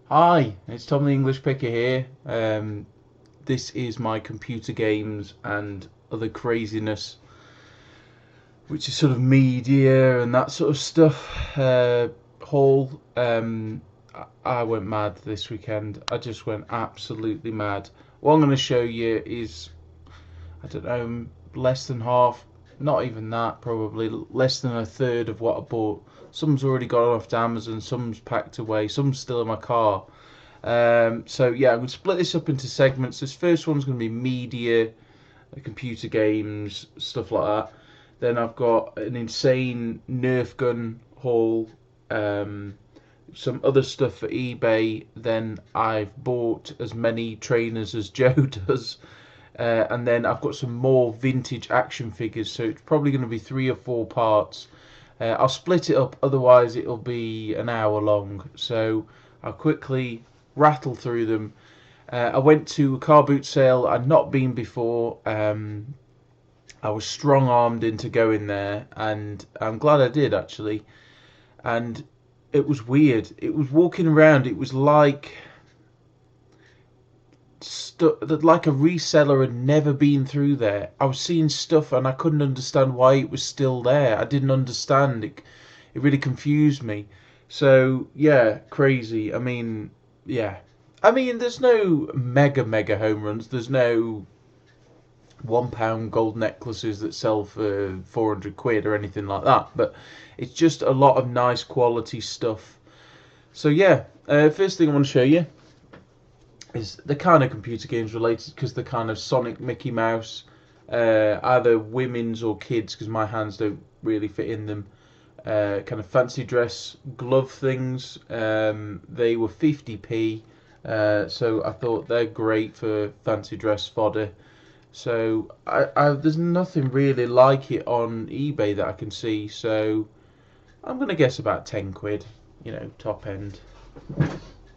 Hi, it's Tom the English Picker here. This is my computer games and other craziness, which is sort of media and that sort of stuff. Haul. I went mad this weekend. I just went absolutely mad. What I'm going to show you is, I don't know, less than half, not even that, probably less than a third of what I bought. Some's already gone off to Amazon, some's packed away, some's still in my car. So yeah, I'm going to split this up into segments. This first one's going to be media, computer games, stuff like that. Then I've got an insane Nerf gun haul, um, some other stuff for eBay. Then I've bought as many trainers as Joe does. And then I've got some more vintage action figures, so it's probably going to be 3 or 4 parts. I'll split it up, otherwise it'll be an hour long. So I'll quickly rattle through them. I went to a car boot sale I'd not been before. I was strong armed into going there, and I'm glad I did actually. And it was weird. It was walking around. It was like a reseller had never been through there. I was seeing stuff and I couldn't understand why it was still there. I didn't understand it. It really confused me. So yeah, crazy. I mean, yeah. I mean, there's no mega home runs. There's no £1 gold necklaces that sell for 400 quid or anything like that. But it's just a lot of nice quality stuff. So yeah, first thing I want to show you is the kind of computer games related, because the kind of Sonic, Mickey Mouse, either women's or kids, because my hands don't really fit in them. Kind of fancy dress glove things. They were 50p, so I thought they're great for fancy dress fodder. So there's nothing really like it on eBay that I can see. So I'm gonna guess about 10 quid, top end.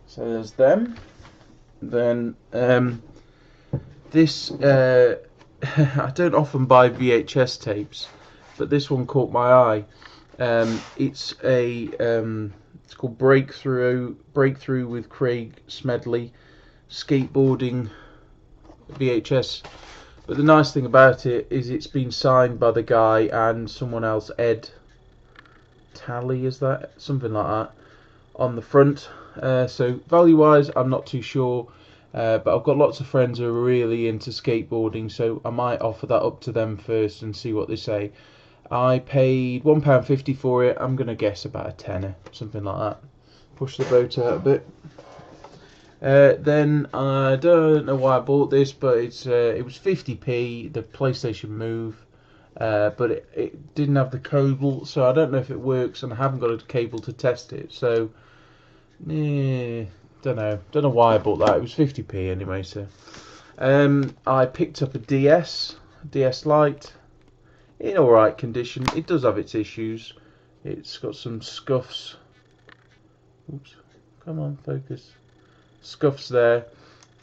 So there's them. Then this I don't often buy VHS tapes, but this one caught my eye. It's called Breakthrough with Craig Smedley skateboarding VHS. But the nice thing about it is it's been signed by the guy and someone else, Ed Talley, is that something like that, on the front. So value wise, I'm not too sure. But I've got lots of friends who are really into skateboarding, so I might offer that up to them first and see what they say. I paid £1.50 for it. I'm gonna guess about a tenner, something like that. Push the boat out a bit. Then I don't know why I bought this, but it was 50p, the PlayStation Move, but it didn't have the cable, so I don't know if it works, and I haven't got a cable to test it. So, don't know why I bought that. It was 50p anyway. So, I picked up a DS Lite, in alright condition. It does have its issues. It's got some scuffs. Oops, come on, focus. Scuffs there,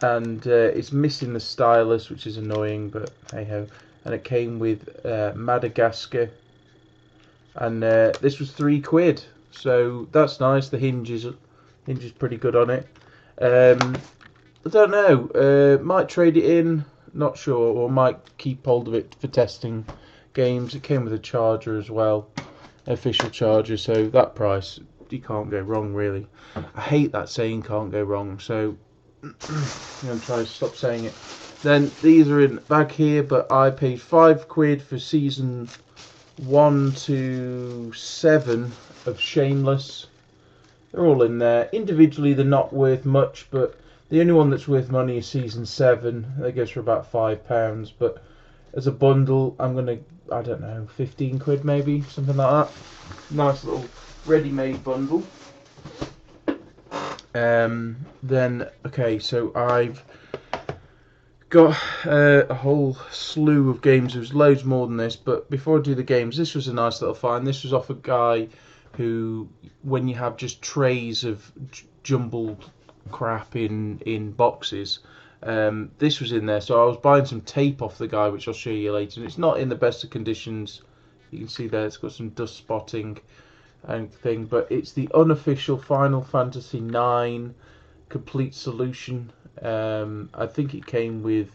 and it's missing the stylus, which is annoying, but hey ho. And it came with Madagascar, and this was £3, so that's nice. The hinge is pretty good on it. I don't know. Might trade it in. Not sure, or might keep hold of it for testing games. It came with a charger as well, official charger. So that price, you can't go wrong, really. I hate that saying "can't go wrong." So I'm gonna try to stop saying it. Then these are in bag here, but I paid £5 for season 1 to 7 of Shameless. They're all in there. Individually, they're not worth much, but the only one that's worth money is season 7. That goes for about £5. But as a bundle, I'm gonna, I don't know, 15 quid maybe, something like that. Nice little ready-made bundle. Then okay, so I've got a whole slew of games. There's loads more than this, but before I do the games, this was a nice little find. This was off a guy who, when you have just trays of jumbled crap in boxes, this was in there. So I was buying some tape off the guy, which I'll show you later. And it's not in the best of conditions. You can see there it's got some dust spotting and thing, but it's the unofficial Final Fantasy 9 complete solution. I think it came with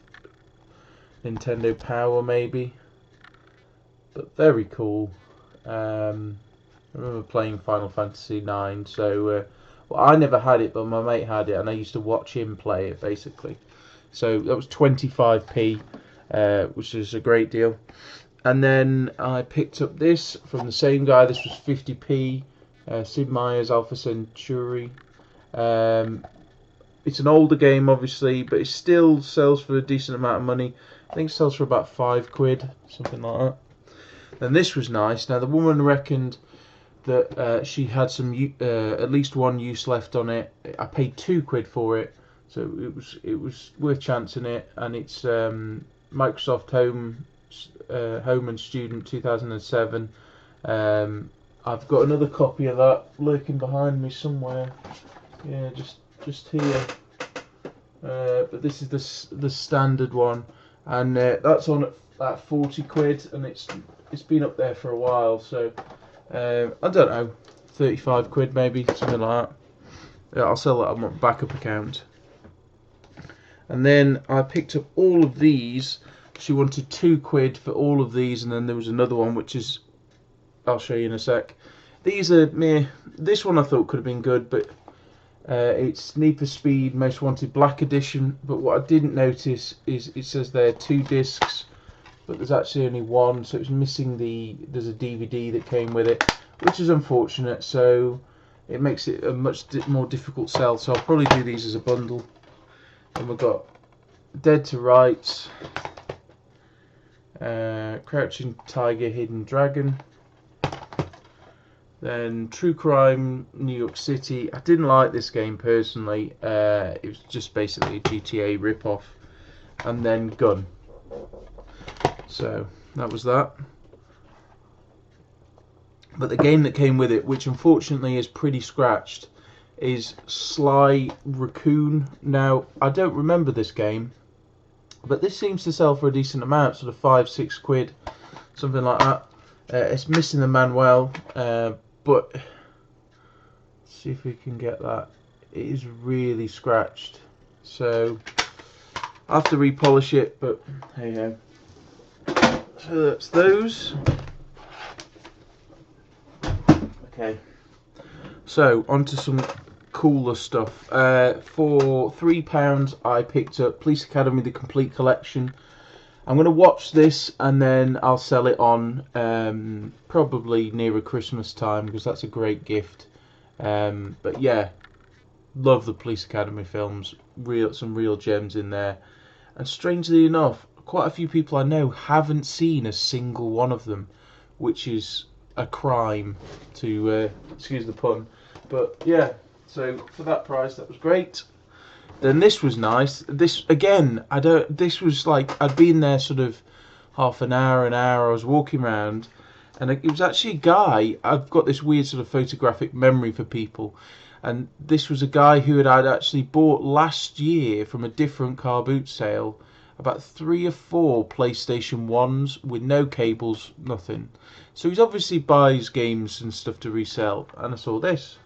Nintendo Power maybe, but very cool. I remember playing Final Fantasy 9, so well, I never had it, but my mate had it, and I used to watch him play it basically. So that was 25p, which is a great deal. And then I picked up this from the same guy. This was 50p. Sid Meier's Alpha Centauri. It's an older game, obviously, but it still sells for a decent amount of money. I think it sells for about £5, something like that. And this was nice. Now the woman reckoned that she had some at least one use left on it. I paid £2 for it, so it was worth chancing it. And it's Microsoft Home and Student 2007. I've got another copy of that lurking behind me somewhere. Yeah, just here. But this is the standard one, and that's on at £40, and it's been up there for a while. So I don't know, £35 maybe, something like that. Yeah, I'll sell that on my backup account. And then I picked up all of these. She wanted £2 for all of these, and then there was another one which is, I'll show you in a sec. These are mere. This one I thought could have been good, but it's Need for Speed Most Wanted Black Edition. But what I didn't notice is it says there are 2 discs, but there's actually only one, so it's missing there's a DVD that came with it, which is unfortunate. So it makes it a much more difficult sell. So I'll probably do these as a bundle. And we've got Dead to Rights, Crouching Tiger, Hidden Dragon, then True Crime New York City. I didn't like this game personally. It was just basically a GTA rip-off. And then Gun. So that was that. But the game that came with it, which unfortunately is pretty scratched, is Sly Raccoon. Now, I don't remember this game, but this seems to sell for a decent amount, sort of £5-6, something like that. It's missing the manual, but let's see if we can get that. It is really scratched, so I have to repolish it, but there you go. So that's those. Okay, so on to some cooler stuff. For £3 I picked up Police Academy The Complete Collection. I'm going to watch this and then I'll sell it on probably nearer Christmas time, because that's a great gift. But yeah, love the Police Academy films. Some real gems in there. And strangely enough, quite a few people I know haven't seen a single one of them, which is a crime, to excuse the pun. But yeah, so for that price, that was great. Then this was nice. This again, this was like I'd been there sort of half an hour. I was walking around, and it was actually a guy. I've got this weird sort of photographic memory for people, and this was a guy who I'd actually bought last year from a different car boot sale about 3 or 4 PlayStation 1s with no cables, nothing. So he's obviously buys games and stuff to resell, and I saw this.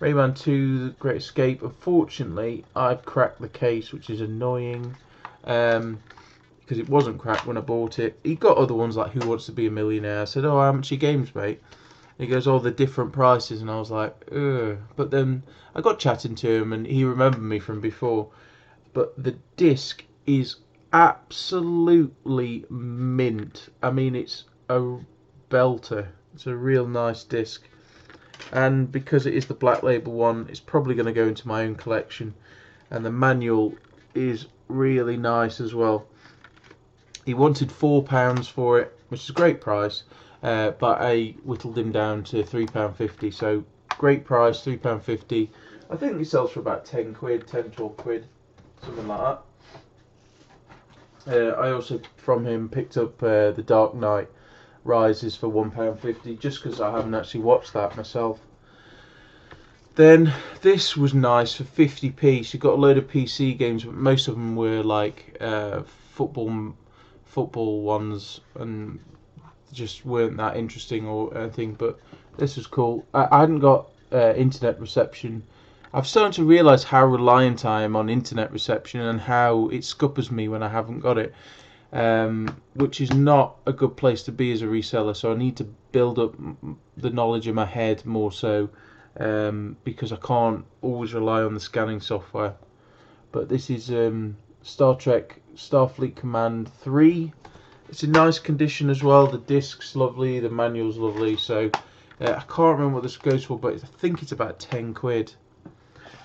Rayman 2, The Great Escape. Unfortunately, I've cracked the case, which is annoying, because it wasn't cracked when I bought it. He got other ones like Who Wants to Be a Millionaire. I said, "Oh, how much are your games, mate?" And he goes, "Oh, the different prices," and I was like, ugh. But then I got chatting to him, and he remembered me from before. But the disc is absolutely mint. I mean, it's a belter. It's a real nice disc. And because it is the black label one, it's probably going to go into my own collection. And the manual is really nice as well. He wanted £4 for it, which is a great price, but I whittled him down to £3.50. So great price, £3.50. I think it sells for about £10, £12, something like that. I also from him picked up The Dark Knight Rises for £1.50, just because I haven't actually watched that myself. Then this was nice for 50p. She got a load of PC games, but most of them were like football ones, and just weren't that interesting or anything. But this was cool. I hadn't got internet reception, I've started to realise how reliant I am on internet reception and how it scuppers me when I haven't got it, which is not a good place to be as a reseller. So I need to build up the knowledge in my head more so, because I can't always rely on the scanning software. But this is Star Trek Starfleet Command 3. It's in nice condition as well. The disc's lovely, the manual's lovely. So I can't remember what this goes for, but I think it's about 10 quid.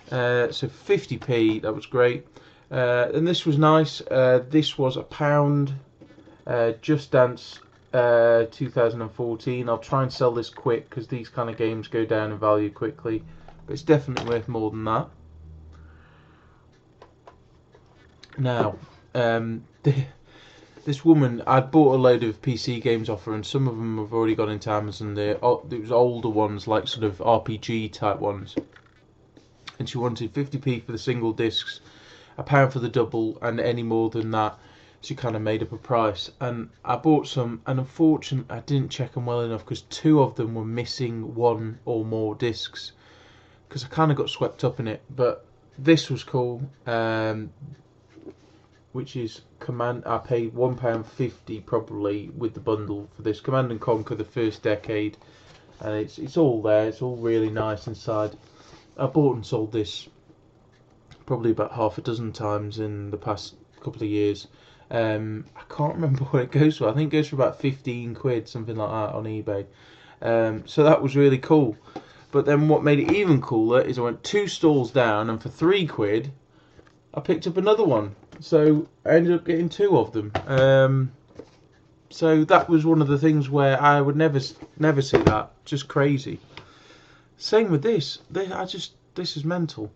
So 50p, that was great. And this was nice. This was £1. Just Dance 2014. I'll try and sell this quick because these kind of games go down in value quickly. But it's definitely worth more than that. Now, this woman, I bought a load of PC games off her, and some of them have already gone into Amazon. It was older ones, like sort of RPG type ones. And she wanted 50p for the single discs, £1 for the double, and any more than that, she kind of made up a price. And I bought some, and unfortunately, I didn't check them well enough because 2 of them were missing 1 or more discs. Because I kind of got swept up in it, but this was cool. Which is Command. I paid £1.50 probably with the bundle for this Command and Conquer: The First Decade, and it's all there. It's all really nice inside. I bought and sold this probably about half a dozen times in the past couple of years. I can't remember what it goes for. I think it goes for about 15 quid, something like that, on eBay. So that was really cool. But then what made it even cooler is I went 2 stalls down, and for 3 quid, I picked up another one. So I ended up getting 2 of them. So that was one of the things where I would never see that. Just crazy. Same with this. This is mental.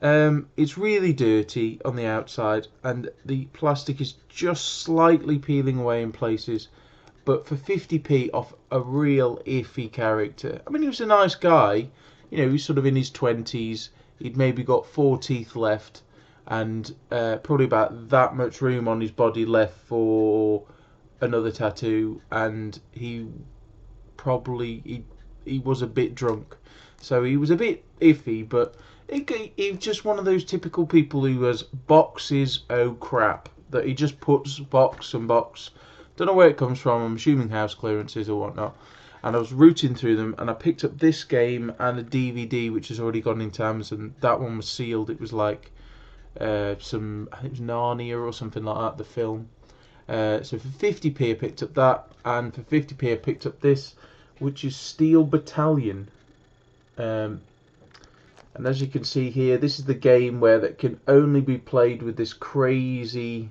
It's really dirty on the outside, and the plastic is just slightly peeling away in places. But for 50p off a real iffy character. I mean, he was a nice guy. You know, he was sort of in his 20s. He'd maybe got 4 teeth left, and probably about that much room on his body left for another tattoo. And he was a bit drunk, so he was a bit iffy. But he just one of those typical people who has boxes of crap that he just puts box and box. Don't know where it comes from. I'm assuming house clearances or whatnot. And I was rooting through them, and I picked up this game and a DVD which has already gone into Amazon. That one was sealed. It was like I think it was Narnia or something like that, the film. So for 50p I picked up that, and for 50p I picked up this, which is Steel Battalion. And as you can see here, this is the game where that can only be played with this crazy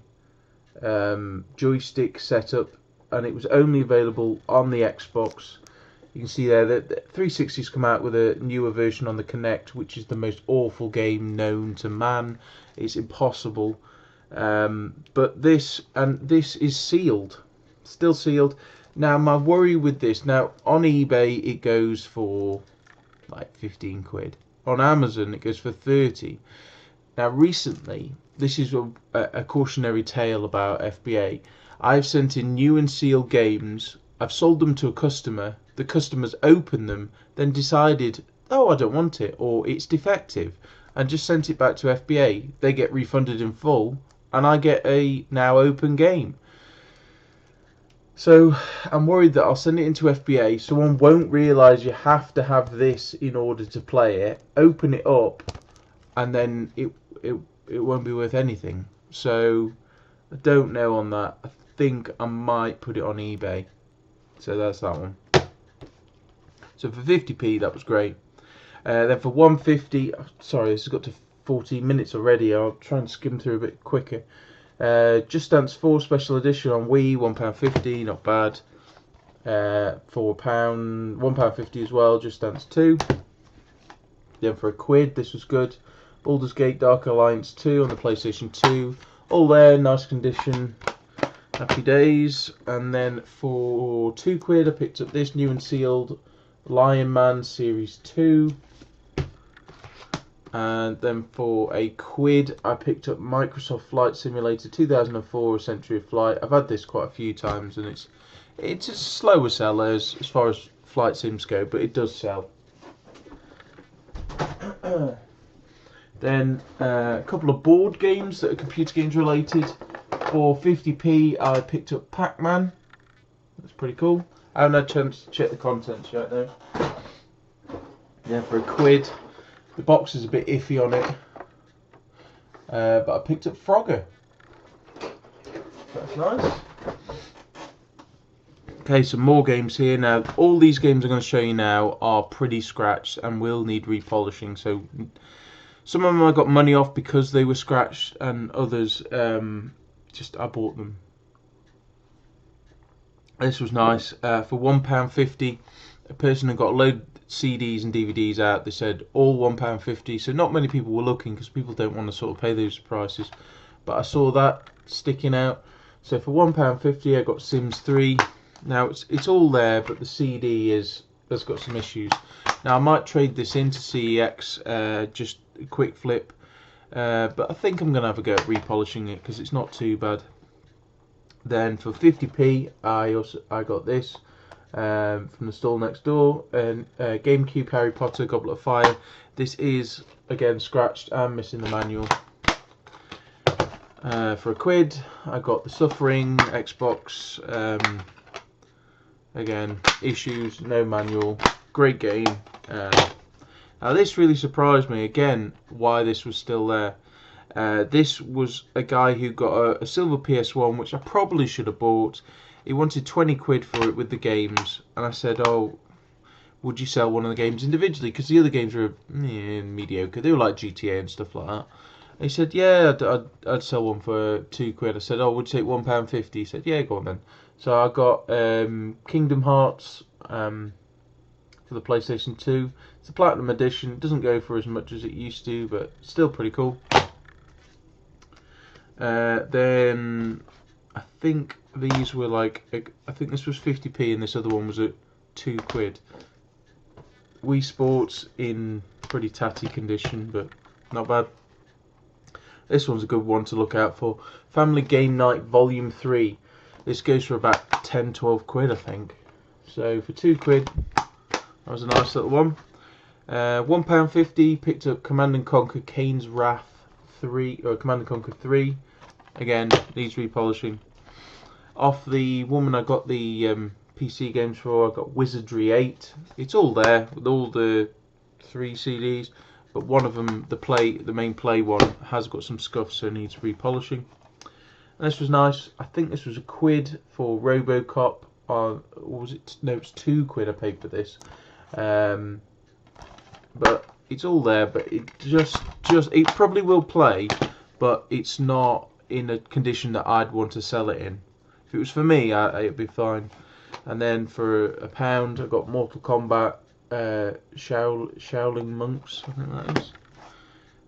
joystick setup, and it was only available on the Xbox. You can see there that 360's come out with a newer version on the Kinect, which is the most awful game known to man. It's impossible. But this is sealed, still sealed. Now my worry with this, now on eBay it goes for like 15 quid. On Amazon it goes for 30. Now recently, this is a cautionary tale about FBA. I've sent in new and sealed games. I've sold them to a customer. The customer's opened them, then decided, oh, I don't want it, or it's defective, and just sent it back to FBA. They get refunded in full, and I get a now open game. So I'm worried that I'll send it into FBA. Someone won't realise you have to have this in order to play it. Open it up, and then it won't be worth anything. So I don't know on that. I think I might put it on eBay. So that's that one. So for 50p, that was great. Then for 150, sorry, this has got to 14 minutes already. I'll try and skim through a bit quicker. Just Dance 4 Special Edition on Wii, £1.50, not bad. £4, £1.50 as well, Just Dance 2. Then for £1, this was good. Baldur's Gate Dark Alliance 2 on the PlayStation 2. All there, nice condition. Happy days. And then for £2 I picked up this new and sealed Lion Man Series 2. And then for £1 I picked up Microsoft Flight Simulator 2004 A Century of Flight. I've had this quite a few times, and it's a slower seller as far as flight sims go, but it does sell. Then a couple of board games that are computer games related. For 50p, I picked up Pac-Man. That's pretty cool. I haven't had a chance to check the contents yet though. Yeah, for £1. The box is a bit iffy on it. But I picked up Frogger. That's nice. Okay, some more games here. Now, all these games I'm going to show you now are pretty scratched and will need repolishing. So, some of them I got money off because they were scratched, and others, just I bought them. This was nice. For £1.50, a person had got a load of CDs and DVDs out. They said all £1.50. So not many people were looking because people don't want to sort of pay those prices. But I saw that sticking out. So for £1.50, I got Sims 3. Now it's all there, but the CD has got some issues. Now I might trade this into CEX, just a quick flip. But I think I'm gonna have a go at repolishing it because it's not too bad. Then for 50p, I got this from the stall next door, and GameCube Harry Potter Goblet of Fire. This is again scratched and missing the manual. For £1, I got The Suffering Xbox. Again, issues, no manual, great game. Now this really surprised me again why this was still there. This was a guy who got a silver PS1, which I probably should have bought. He wanted £20 for it with the games, and I said, "Oh, would you sell one of the games individually? Because the other games were mediocre. They were like GTA and stuff like that." And he said, "Yeah, I'd sell one for £2." I said, "Oh, would you take £1.50?" He said, "Yeah, go on then." So I got Kingdom Hearts for the PlayStation 2. It's a Platinum Edition. It doesn't go for as much as it used to, but still pretty cool. Then I think these were like, I think this was 50p and this other one was at £2. Wii Sports in pretty tatty condition, but not bad. This one's a good one to look out for. Family Game Night Volume 3. This goes for about £10-12, I think. So for £2, that was a nice little one. £1.50, picked up Command & Conquer Kane's Wrath 3, or Command & Conquer 3. Again, needs repolishing. Off the woman I got the PC games for, I got Wizardry 8. It's all there with all the 3 CDs, but one of them, the main play one, has got some scuff, so needs repolishing. And this was nice. I think this was £1 for RoboCop. Or was it? No, it's £2 I paid for this. But it's all there. But it it probably will play, but it's not in a condition that I'd want to sell it in. If it was for me, it'd be fine. And then for £1, I got Mortal Kombat Shaolin Monks, I think that is.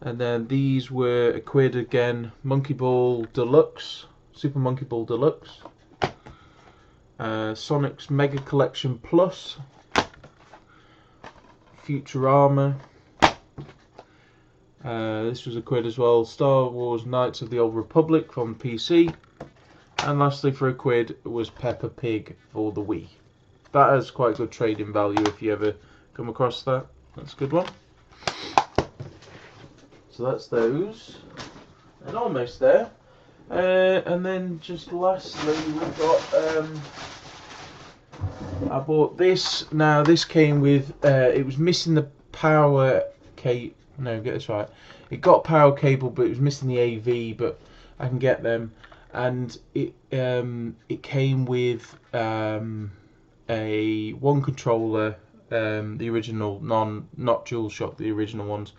And then these were £1 again. Monkey Ball Deluxe, Super Monkey Ball Deluxe. Sonic's Mega Collection Plus. Futurama. This was £1 as well. Star Wars Knights of the Old Republic from PC. And lastly for £1 was Peppa Pig for the Wii. That has quite good trading value if you ever come across that. That's a good one. So that's those. And almost there. And then just lastly we've got I bought this. Now this came with it was missing the power cable. No, get this right. It got power cable, but it was missing the AV. But I can get them, and it came with a one controller, the original not DualShock, the original ones,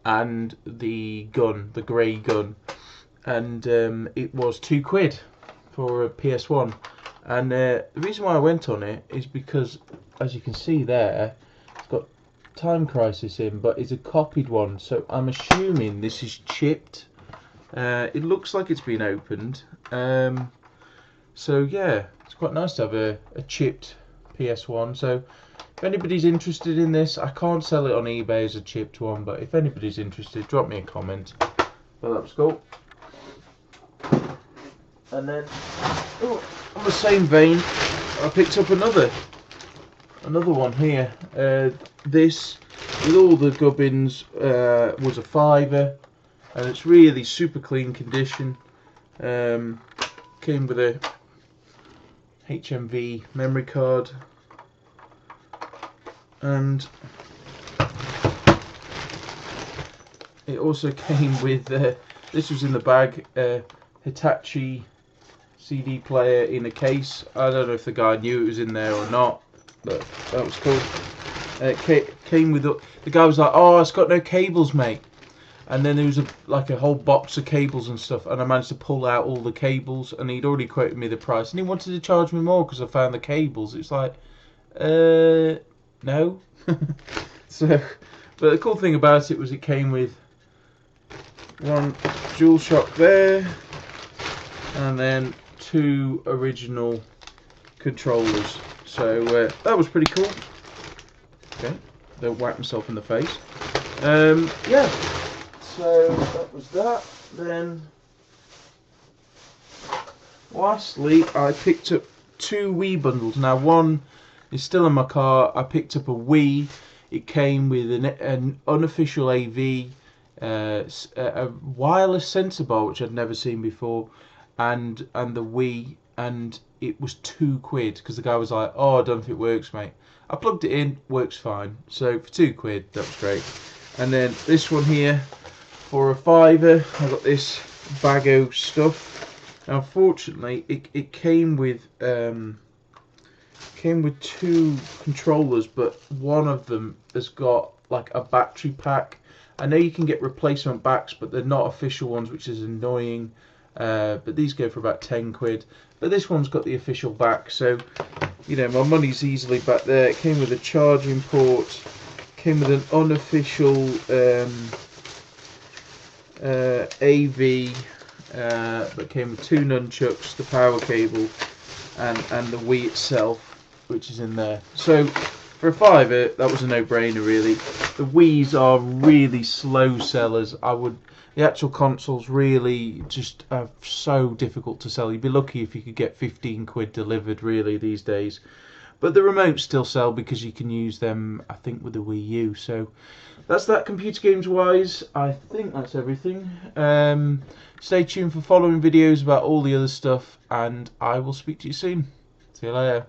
and the gun, the grey gun, and it was £2 for a PS1. And the reason why I went on it is because, as you can see there, it's got Time Crisis in, but it's a copied one, so I'm assuming this is chipped. It looks like it's been opened, so yeah, it's quite nice to have a chipped PS1. So if anybody's interested in this, I can't sell it on eBay as a chipped one, but if anybody's interested, drop me a comment. Well, that was cool. And then, on the same vein, I picked up another one here. This with all the gubbins was a £5, and it's really super clean condition. Came with a HMV memory card, and it also came with this was in the bag, Hitachi CD player in a case. I don't know if the guy knew it was in there or not, but that was cool. It came with the guy was like, "Oh, it's got no cables, mate." And then there was like a whole box of cables and stuff, and I managed to pull out all the cables, and he'd already quoted me the price, and he wanted to charge me more because I found the cables. It's like, no. So, but the cool thing about it was it came with one dual shock there, and then 2 original controllers. So that was pretty cool. Okay, don't whack myself in the face. Yeah. So that was that. Then, lastly, I picked up 2 Wii bundles. Now, one is still in my car. I picked up a Wii. It came with an unofficial AV, a wireless sensor bar, which I'd never seen before, and the Wii, and it was £2 because the guy was like, "Oh, I don't know if it works, mate." I plugged it in, works fine. So for £2, that was great. And then this one here, for a £5, I got this bag of stuff. Now, unfortunately, it came with 2 controllers, but one of them has got like a battery pack. I know you can get replacement backs, but they're not official ones, which is annoying. But these go for about £10. But this one's got the official back, so you know my money's easily back there. It came with a charging port. Came with an unofficial AV, but came with 2 nunchucks, the power cable, and the Wii itself, which is in there. So for a £5, that was a no-brainer really. The Wii's are really slow sellers. The actual consoles really just are so difficult to sell. You'd be lucky if you could get £15 delivered really these days. But the remotes still sell because you can use them, I think, with the Wii U. So that's that computer games wise. I think that's everything. Stay tuned for following videos about all the other stuff, and I will speak to you soon. See you later.